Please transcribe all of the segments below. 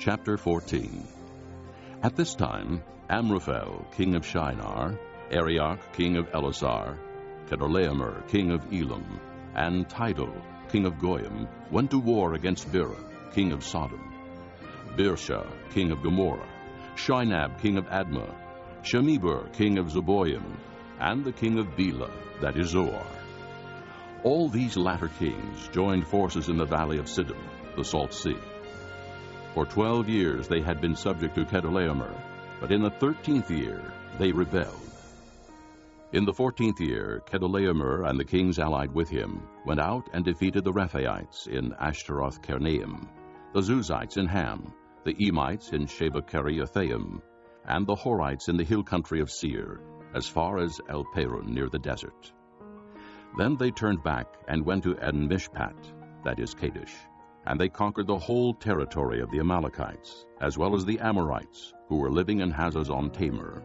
Chapter 14. At this time, Amraphel, king of Shinar, Arioch, king of Ellasar, Kedorlaomer, king of Elam, and Tidal, king of Goyim, went to war against Bera, king of Sodom, Birsha, king of Gomorrah, Shinab, king of Admah, Shemeber, king of Zeboyim, and the king of Bela, that is Zoar. All these latter kings joined forces in the Valley of Siddim, the Salt Sea. For 12 years they had been subject to Kedorlaomer, but in the 13th year they rebelled. In the 14th year, Kedorlaomer and the kings allied with him went out and defeated the Rephaites in Ashteroth Karnaim, the Zuzites in Ham, the Emites in Shaveh Kiriathaim, and the Horites in the hill country of Seir, as far as El Perun near the desert. Then they turned back and went to En Mishpat, that is Kadesh, and they conquered the whole territory of the Amalekites, as well as the Amorites, who were living in Hazezon Tamar.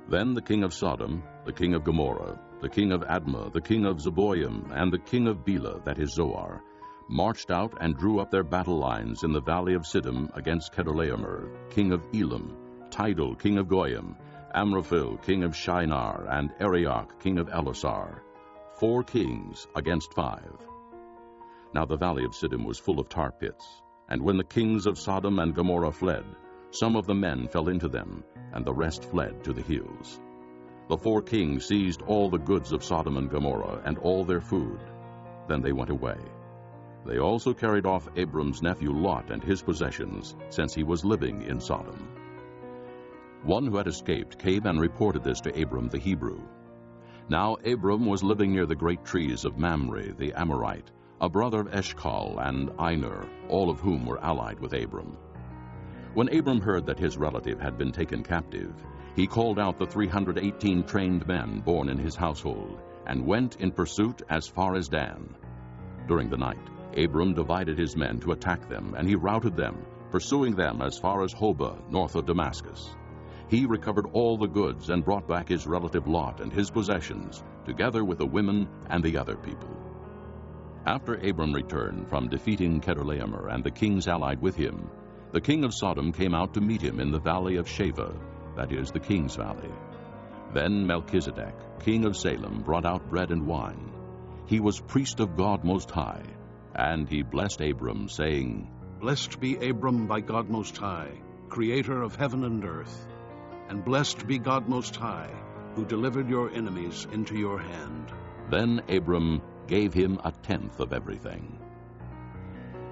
Then the king of Sodom, the king of Gomorrah, the king of Admah, the king of Zeboyim, and the king of Bela, that is Zoar, marched out and drew up their battle lines in the Valley of Siddim against Kedorlaomer, king of Elam, Tidal, king of Goyim, Amraphel, king of Shinar, and Arioch, king of Ellasar, 4 kings against 5. Now the Valley of Siddim was full of tar pits, and when the kings of Sodom and Gomorrah fled, some of the men fell into them, and the rest fled to the hills. The 4 kings seized all the goods of Sodom and Gomorrah and all their food. Then they went away. They also carried off Abram's nephew Lot and his possessions, since he was living in Sodom. One who had escaped came and reported this to Abram the Hebrew. Now Abram was living near the great trees of Mamre the Amorite, a brother of Eshcol and Einar, all of whom were allied with Abram. When Abram heard that his relative had been taken captive, he called out the 318 trained men born in his household, and went in pursuit as far as Dan. During the night, Abram divided his men to attack them, and he routed them, pursuing them as far as Hobah, north of Damascus. He recovered all the goods and brought back his relative Lot and his possessions, together with the women and the other people. After Abram returned from defeating Kedorlaomer and the kings allied with him, the king of Sodom came out to meet him in the valley of Shaveh, that is, the king's valley. Then Melchizedek, king of Salem, brought out bread and wine. He was priest of God Most High, and he blessed Abram, saying, Blessed be Abram by God Most High, creator of heaven and earth. And blessed be God Most High, who delivered your enemies into your hand. Then Abram gave him 1/10 of everything.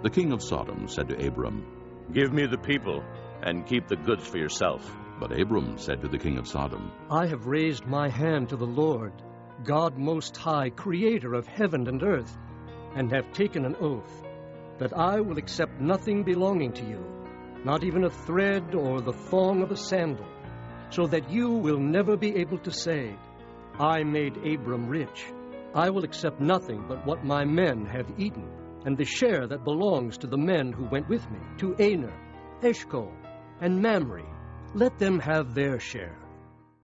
The king of Sodom said to Abram, Give me the people, and keep the goods for yourself. But Abram said to the king of Sodom, I have raised my hand to the Lord, God Most High, creator of heaven and earth, and have taken an oath, that I will accept nothing belonging to you, not even a thread or the thong of a sandal, so that you will never be able to say, I made Abram rich. I will accept nothing but what my men have eaten, and the share that belongs to the men who went with me, to Einar, Eshcol, and Mamre. Let them have their share.